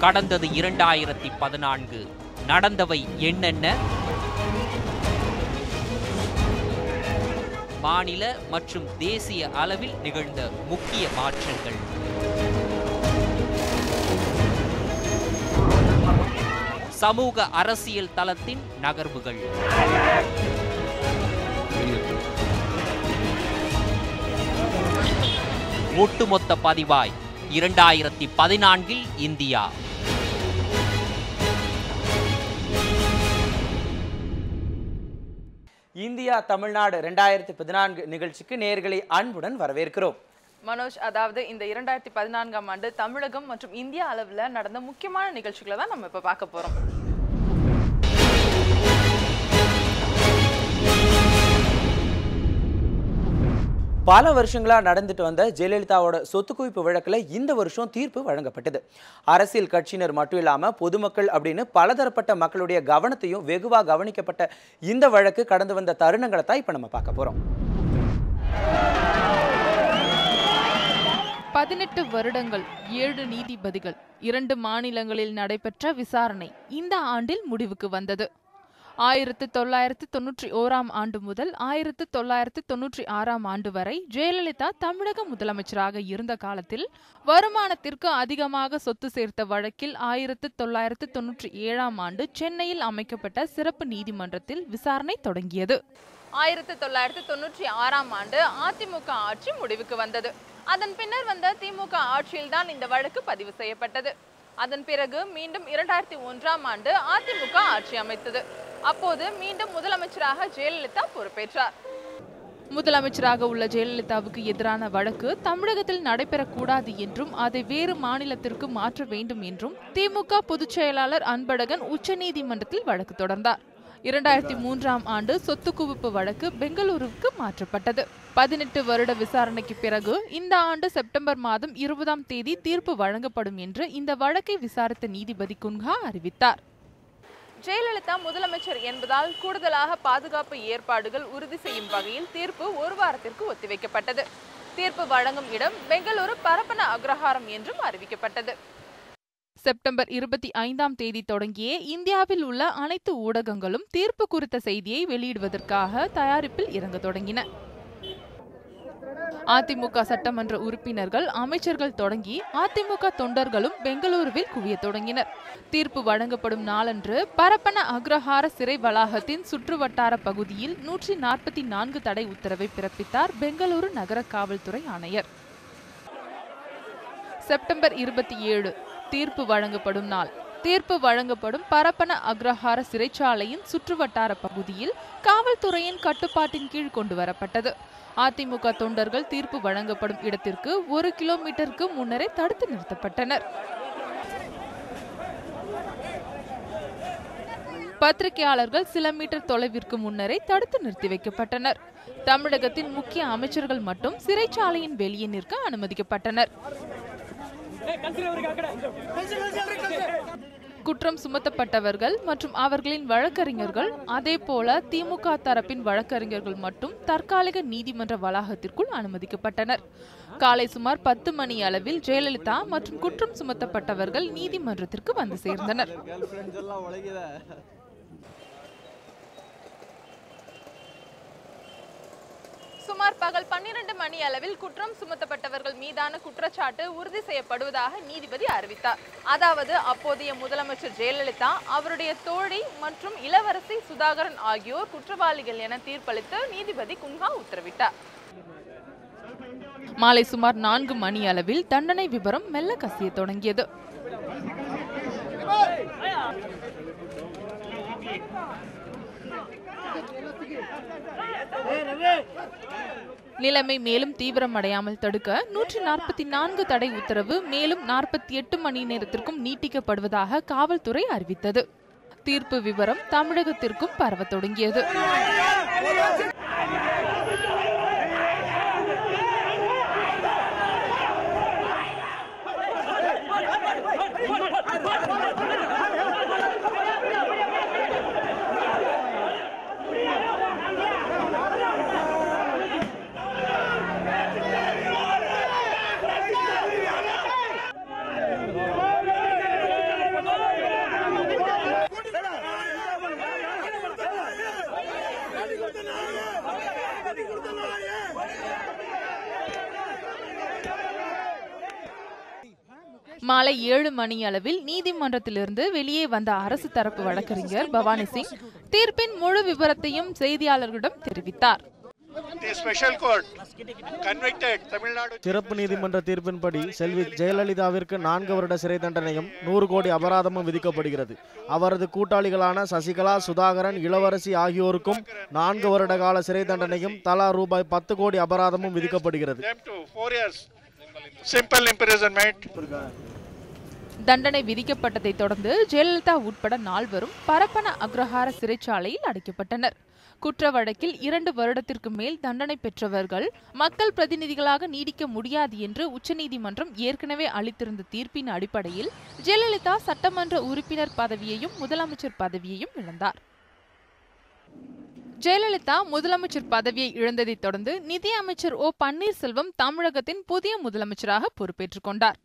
கடந்தது 2014. நடந்தவை என்னென்ன? மாநில மற்றும் தேசிய அளவில் நிகழ்ந்த முக்கிய மாற்றங்கள். சமூக அரசியல் தளத்தின் நகர்வுகள். ஒட்டுமொத்த பதிவாய் 2014 இந்தியா. இந்தியா தமிழ்நாடு 2014 நிகழ்ச்சிக்கு நேயர்களை அன்புடன் வரவேற்கிறோம். மனோஜ், அதாவது இந்த 2014ஆம் ஆண்டு தமிழகம் மற்றும் இந்தியா அளவில் நடந்த முக்கியமான நிகழ்ச்சிகளை தான் நம்ம இப்ப பார்க்க போறோம். பல வருஷங்களா நடந்துட்டு வந்த ஜெயலலிதாவோட சொத்து குவிப்பு வழக்குல இந்த வருஷம் தீர்ப்பு வழங்கப்பட்டது. அரசியல் கட்சியினர் மட்டும் இல்லாம பொதுமக்கள் அப்படின்னு பலதரப்பட்ட மக்களுடைய கவனத்தையும் வெகுவா கவனிக்கப்பட்ட இந்த வழக்கு கடந்து வந்த தருணங்களை தான் இப்ப நம்ம பார்க்க போறோம். 18 வருடங்கள் 7 நீதிபதிகள் 2 மாநிலங்களில் நடைபெற்ற விசாரணை இந்த ஆண்டில் முடிவுக்கு வந்தது. 1991ஆம் ஆண்டு முதல் 1996ஆம் ஆண்டு வரை ஜெயலலிதா தமிழக முதலமைச்சராக இருந்த காலத்தில் வருமானத்திற்கு அதிகமாக சொத்து சேர்த்த வழக்கில் 1997ஆம் ஆண்டு சென்னையில் அமைக்கப்பட்ட சிறப்பு நீதிமன்றத்தில் விசாரணை தொடங்கியது. 1996ஆம் ஆண்டு அதிமுக ஆட்சி முடிவுக்கு வந்தது. அதன் பின்னர் வந்த திமுக ஆட்சியில்தான் இந்த வழக்கு பதிவு செய்யப்பட்டது. அதன் பிறகு மீண்டும் 2001ஆம் ஆண்டு அதிமுக ஆட்சி அமைத்தது. அப்போது மீண்டும் முதலமைச்சராக ஜெயலலிதா பொறுப்பேற்றார். முதலமைச்சராக உள்ள ஜெயலலிதாவுக்கு எதிரான வழக்கு தமிழகத்தில் நடைபெறக்கூடாது என்றும் அதை வேறு மாநிலத்திற்கு மாற்ற வேண்டும் என்றும் திமுக பொதுச் செயலாளர் அன்பழகன் உச்சநீதிமன்றத்தில் வழக்கு தொடர்ந்தார். 2003ஆம் ஆண்டு சொத்து குவிப்பு வழக்கு பெங்களூருவுக்கு மாற்றப்பட்டது. 18 வருட விசாரணைக்கு பிறகு இந்த ஆண்டு செப்டம்பர் மாதம் 20ஆம் தேதி தீர்ப்பு வழங்கப்படும் என்று இந்த வழக்கை விசாரித்த நீதிபதி குன்ஹா அறிவித்தார். ஜெயலலிதா முதலமைச்சர் என்பதால் கூடுதலாக பாதுகாப்பு ஏற்பாடுகள் உறுதி செய்யும் வகையில் தீர்ப்பு ஒரு வாரத்திற்கு ஒத்திவைக்கப்பட்டது. தீர்ப்பு வழங்கும் இடம் பெங்களூரு பரப்பன அக்ரஹாரம் என்றும் அறிவிக்கப்பட்டது. செப்டம்பர் 25ஆம் தேதி தொடங்கியே இந்தியாவில் உள்ள அனைத்து ஊடகங்களும் தீர்ப்பு குறித்த செய்தியை வெளியிடுவதற்காக தயாரிப்பில் இறங்க தொடங்கின. அதிமுக சட்டமன்ற உறுப்பினர்கள், அமைச்சர்கள் தொடங்கி அதிமுக தொண்டர்களும் பெங்களூருவில் குவிய தொடங்கினர். தீர்ப்பு வழங்கப்படும் நாளன்று பரப்பன அக்ரஹார சிறை வளாகத்தின் சுற்றுவட்டார பகுதியில் 144 தடை உத்தரவை பிறப்பித்தார் பெங்களூரு நகர காவல்துறை ஆணையர். செப்டம்பர் 27 தீர்ப்பு வழங்கப்படும் நாள். தீர்ப்பு வழங்கப்படும் பரப்பன அக்ரஹார சிறைச்சாலையின் சுற்றுவட்டார பகுதியில் காவல்துறையின் கட்டுப்பாட்டின் கீழ் கொண்டு வரப்பட்டது. அதிமுக தொண்டர்கள் தீர்ப்பு வழங்கப்படும் இடத்திற்கு 1 கிலோமீட்டருக்கு முன்னரே தடுத்து நிறுத்தப்பட்டனர். பத்திரிகையாளர்கள் சில மீட்டர் தொலைவிற்கு முன்னரே தடுத்து நிறுத்தி வைக்கப்பட்டனர். தமிழகத்தின் முக்கிய அமைச்சர்கள் மட்டும் சிறைச்சாலையின் வெளியே நிற்க அனுமதிக்கப்பட்டனர். குற்றம் சுமத்தப்பட்டவர்கள் மற்றும் அவர்களின் வழக்கறிஞர்கள், அதேபோல திமுக தரப்பின் வழக்கறிஞர்கள் மட்டும் தற்காலிக நீதிமன்ற வளாகத்திற்குள் அனுமதிக்கப்பட்டனர். காலை சுமார் 10 மணி அளவில் ஜெயலலிதா மற்றும் குற்றம் சுமத்தப்பட்டவர்கள் நீதிமன்றத்திற்கு வந்து சேர்ந்தனர். சுமார் பகல் 12 மணி அளவில் குற்றம் சுமத்தப்பட்டவர்கள் மீதான குற்றச்சாட்டு உறுதி செய்யப்படுவதாக நீதிபதி அறிவித்தார். அதாவது அப்போதைய முதலமைச்சர் ஜெயலலிதா, அவருடைய தோழி மற்றும் இளவரசி சுதாகரன் ஆகியோர் குற்றவாளிகள் என தீர்ப்பளித்து நீதிபதி குன்ஹா உத்தரவிட்டார். மாலை சுமார் 4 மணி அளவில் தண்டனை விபரம் மெல்ல கசிய தொடங்கியது. நிலைமை மேலும் தீவிரமடையாமல் தடுக்க 144 தடை உத்தரவு மேலும் 48 மணி நேரத்திற்கும் நீட்டிக்கப்படுவதாக காவல்துறை அறிவித்தது. தீர்ப்பு விவரம் தமிழகத்திற்கும் பரவ தொடங்கியது. மாலை 7 மணி அளவில் நீதிமன்றத்திலிருந்து வெளியே வந்த அரசு தரப்பு வழக்கறிஞர் பவானி சிங் தீர்ப்பின் முழு விவரத்தையும் செய்தியாளர்களிடம் தெரிவித்தார். சிறப்பு நீதிமன்ற தீர்ப்பின்படி செல்வி ஜெயலலிதாவிற்கு 4 வருட சிறை தண்டனையும் 100 கோடி அபராதமும் விதிக்கப்படுகிறது. அவரது கூட்டாளிகளான சசிகலா, சுதாகரன், இளவரசி ஆகியோருக்கும் 4 வருட கால சிறை தண்டனையும் தலா ரூபாய் 10 கோடி அபராதமும் விதிக்கப்படுகிறது. தண்டனை விதிக்கப்பட்டதை தொடர்ந்து ஜெயலலிதா உட்பட 4 பரப்பன அக்ரஹார சிறைச்சாலையில் அடைக்கப்பட்டனர். குற்ற வழக்கில் 2 வருடத்திற்கு மேல் தண்டனை பெற்றவர்கள் மக்கள் பிரதிநிதிகளாக நீடிக்க முடியாது என்று உச்சநீதிமன்றம் ஏற்கனவே அளித்திருந்த தீர்ப்பின் அடிப்படையில் ஜெயலலிதா சட்டமன்ற உறுப்பினர் பதவியையும் முதலமைச்சர் பதவியையும் இழந்தார். ஜெயலலிதா முதலமைச்சர் பதவியை இழந்ததை தொடர்ந்து நிதி அமைச்சர் ஓ பன்னீர்செல்வம் தமிழகத்தின் புதிய முதலமைச்சராக பொறுப்பேற்றுக் கொண்டார்.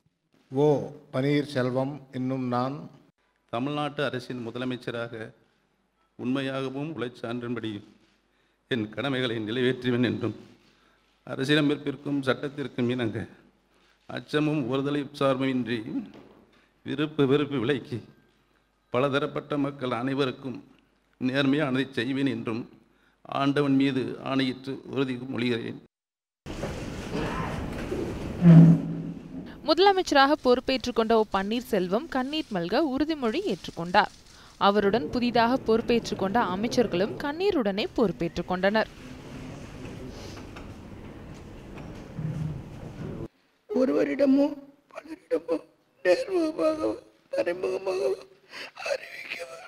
ஓ பன்னீர்செல்வம் இன்னும் நான் தமிழ்நாட்டு அரசின் முதலமைச்சராக உண்மையாகவும் உழைச்சான்றின்படி என் கடமைகளை நிறைவேற்றுவேன் என்றும் அரசியலமைப்பிற்கும் சட்டத்திற்கும் இணங்க அச்சமும் ஒருதலை சார்புமின்றி விருப்பு வெறுப்பு விலக்கி பலதரப்பட்ட மக்கள் அனைவருக்கும் நேர்மையானதை செய்வேன் என்றும் ஆண்டவன் மீது ஆணையிட்டு உறுதி மொழிகிறேன். முதலமைச்சராக பொறுப்பேற்றுக் கொண்ட ஓ பன்னீர்செல்வம் கண்ணீர் மல்க உறுதிமொழி ஏற்றுக்கொண்டார். அவருடன் புதிதாக பொறுப்பேற்றுக் கொண்ட அமைச்சர்களும் கண்ணீருடனே பொறுப்பேற்றுக் கொண்டனர். ஒருவரிடமோ பலரிடமோ நேர்முகமாகவோ மறைமுகமாகவோ அறிவிக்கவோ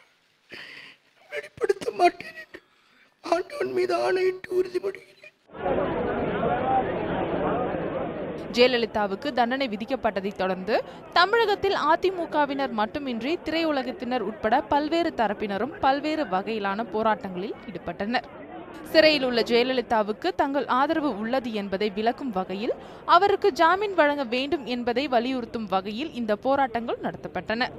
வெளிப்படுத்த மாட்டேன் என்று ஆண்டவன் மீது ஆணையிட்டு உறுதிமொழிகிறேன். ஜெயலலிதாவுக்கு தண்டனை விதிக்கப்பட்டதை தொடர்ந்து தமிழகத்தில் அதிமுகவினர் மட்டுமின்றி திரையுலகத்தினர் உட்பட பல்வேறு தரப்பினரும் பல்வேறு வகையிலான போராட்டங்களில் ஈடுபட்டனர். சிறையில் உள்ள ஜெயலலிதாவுக்கு தங்கள் ஆதரவு உள்ளது என்பதை விளக்கும் வகையில் அவருக்கு ஜாமீன் வழங்க வேண்டும் என்பதை வலியுறுத்தும் வகையில் இந்த போராட்டங்கள் நடத்தப்பட்டன.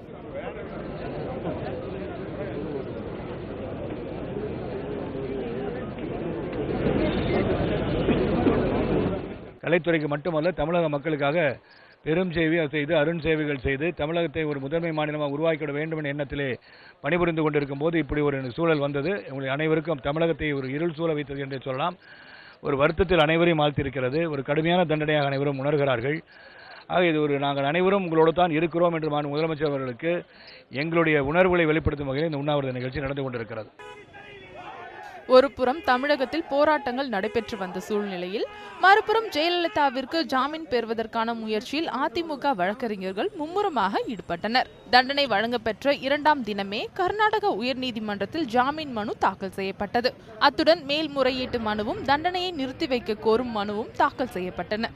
கலைத்துறைக்கு மட்டுமல்ல, தமிழக மக்களுக்காக பெரும் சேவை செய்து அருண் சேவைகள் செய்து தமிழகத்தை ஒரு முதன்மை மாநிலமாக உருவாக்கிவிட வேண்டும் என்ற எண்ணத்திலே பணிபுரிந்து கொண்டிருக்கும் போது இப்படி ஒரு சூழல் வந்தது. உங்களை அனைவருக்கும் தமிழகத்தை ஒரு இருள் சூழ வைத்தது என்று சொல்லலாம். ஒரு வருத்தத்தில் அனைவரையும் ஆழ்த்திருக்கிறது. ஒரு கடுமையான தண்டனையாக அனைவரும் உணர்கிறார்கள். ஆக இது நாங்கள் அனைவரும் உங்களோடு தான் இருக்கிறோம் என்று முதலமைச்சர் அவர்களுக்கு எங்களுடைய உணர்வுகளை வெளிப்படுத்தும் வகையில் இந்த உண்ணாவிரத நிகழ்ச்சி நடந்து கொண்டிருக்கிறது. ஒருபுறம் தமிழகத்தில் போராட்டங்கள் நடைபெற்று வந்த சூழ்நிலையில் மறுபுறம் ஜெயலலிதாவிற்கு ஜாமீன் பெறுவதற்கான முயற்சியில் அதிமுக வழக்கறிஞர்கள் மும்முரமாக ஈடுபட்டனர். தண்டனை வழங்கப்பெற்ற 2ஆம் தினமே கர்நாடக உயர்நீதிமன்றத்தில் ஜாமீன் மனு தாக்கல் செய்யப்பட்டது. அத்துடன் மேல்முறையீட்டு மனுவும் தண்டனையை நிறுத்தி வைக்க கோரும் மனுவும் தாக்கல் செய்யப்பட்டன.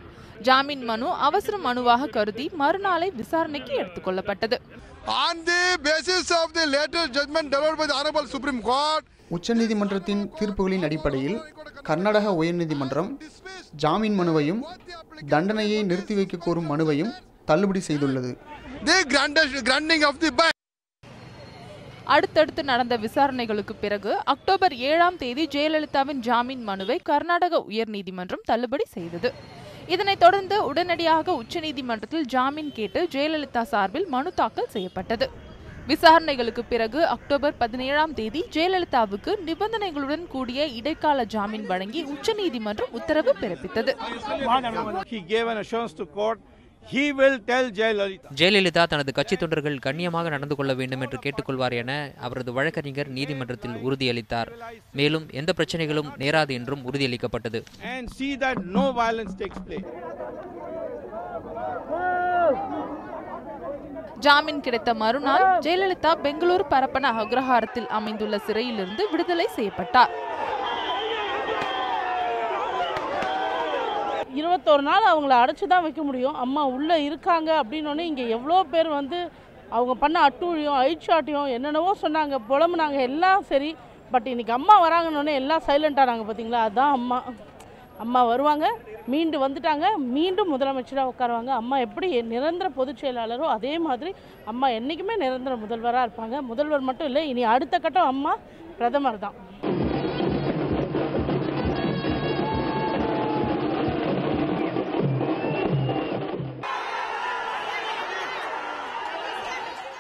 ஜாமீன் மனு அவசர மனுவாக கருதி மறுநாளை விசாரணைக்கு எடுத்துக் கொள்ளப்பட்டது. உச்சநீதிமன்றத்தின் தீர்ப்புகளின் அடிப்படையில் கர்நாடக உயர்நீதிமன்றம் ஜாமீன் மனுவையும் தண்டனையை நிறுத்தி வைக்க கோரும் மனுவையும் தள்ளுபடி செய்துள்ளது. அடுத்தடுத்து நடந்த விசாரணைகளுக்கு பிறகு அக்டோபர் 7ஆம் தேதி ஜெயலலிதாவின் ஜாமீன் மனுவை கர்நாடக உயர்நீதிமன்றம் தள்ளுபடி செய்தது. இதனைத் தொடர்ந்து உடனடியாக உச்சநீதிமன்றத்தில் ஜாமீன் கேட்டு ஜெயலலிதா சார்பில் மனு தாக்கல் செய்யப்பட்டது. விசாரணைகளுக்கு பிறகு அக்டோபர் 17ஆம் தேதி ஜெயலலிதாவுக்கு நிபந்தனைகளுடன் கூடிய இடைக்கால ஜாமீன் வழங்கி உச்சநீதிமன்றம் உத்தரவு பிறப்பித்தது. ஜெயலலிதா தனது கட்சி தொண்டர்கள் கண்ணியமாக நடந்து கொள்ள வேண்டும் என்று கேட்டுக்கொள்வார் என அவரது வழக்கறிஞர் நீதிமன்றத்தில் உறுதியளித்தார். மேலும் எந்த பிரச்சனைகளும் நேராது என்றும் உறுதியளிக்கப்பட்டது. ஜாமீன் கிடைத்த மறுநாள் ஜெயலலிதா பெங்களூரு பரப்பன அக்ரஹாரத்தில் அமைந்துள்ள சிறையிலிருந்து விடுதலை செய்யப்பட்டார். 21 நாள் அவங்கள அடைச்சி தான் வைக்க முடியும். அம்மா உள்ளே இருக்காங்க அப்படின்னோடனே இங்கே எவ்வளோ பேர் வந்து அவங்க பண்ண அட்டூழியம் ஐச்சாட்டியம் என்னென்னவோ சொன்னாங்க, புலம்புனாங்க, எல்லாம் சரி. பட் இன்றைக்கி அம்மா வராங்கன்னொடனே எல்லாம் சைலண்டானாங்க. பார்த்தீங்களா, அதுதான் அம்மா. அம்மா வருவாங்க, மீண்டும் வந்துட்டாங்க, மீண்டும் முதலமைச்சராக உட்காருவாங்க. அம்மா எப்படி நிரந்தர பொதுச் செயலாளரோ அதே மாதிரி அம்மா என்றைக்குமே நிரந்தர முதல்வராக இருப்பாங்க. முதல்வர் மட்டும் இல்லை, இனி அடுத்த கட்டம் அம்மா பிரதமர் தான்.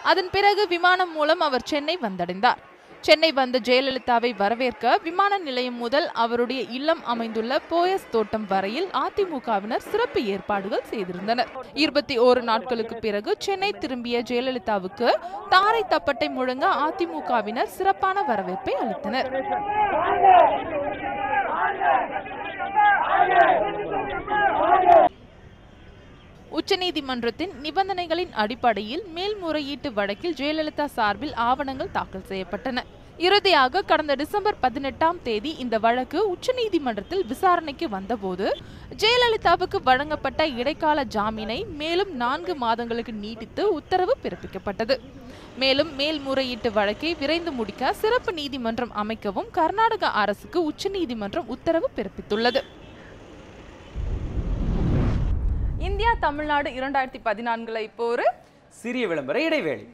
அதன் பிறகு விமானம் மூலம் அவர் சென்னை வந்தடைந்தார். சென்னை வந்த ஜெயலலிதாவை வரவேற்க விமான நிலையம் முதல் அவருடைய இல்லம் அமைந்துள்ள போயஸ் தோட்டம் வரையில் அதிமுகவினர் சிறப்பு ஏற்பாடுகள் செய்திருந்தனர். 21 நாட்களுக்கு பிறகு சென்னை திரும்பிய ஜெயலலிதாவுக்கு தாரை தப்பட்டை முழங்க அதிமுகவினர் சிறப்பான வரவேற்பை அளித்தனர். உச்சநீதிமன்றத்தின் நிபந்தனைகளின் அடிப்படையில் மேல்முறையீட்டு வழக்கில் ஜெயலலிதா சார்பில் ஆவணங்கள் தாக்கல் செய்யப்பட்டன. இறுதியாக கடந்த டிசம்பர் 18ஆம் தேதி இந்த வழக்கு உச்சநீதிமன்றத்தில் விசாரணைக்கு வந்தபோது ஜெயலலிதாவுக்கு வழங்கப்பட்ட இடைக்கால ஜாமீனை மேலும் 4 மாதங்களுக்கு நீட்டித்து உத்தரவு பிறப்பிக்கப்பட்டது. மேலும் மேல்முறையீட்டு வழக்கை விரைந்து முடிக்க சிறப்பு நீதிமன்றம் அமைக்கவும் கர்நாடக அரசுக்கு உச்சநீதிமன்றம் உத்தரவு பிறப்பித்துள்ளது. இந்தியா தமிழ்நாடு 2014 இப்போ ஒரு சிறிய விளம்பர இடைவேளை.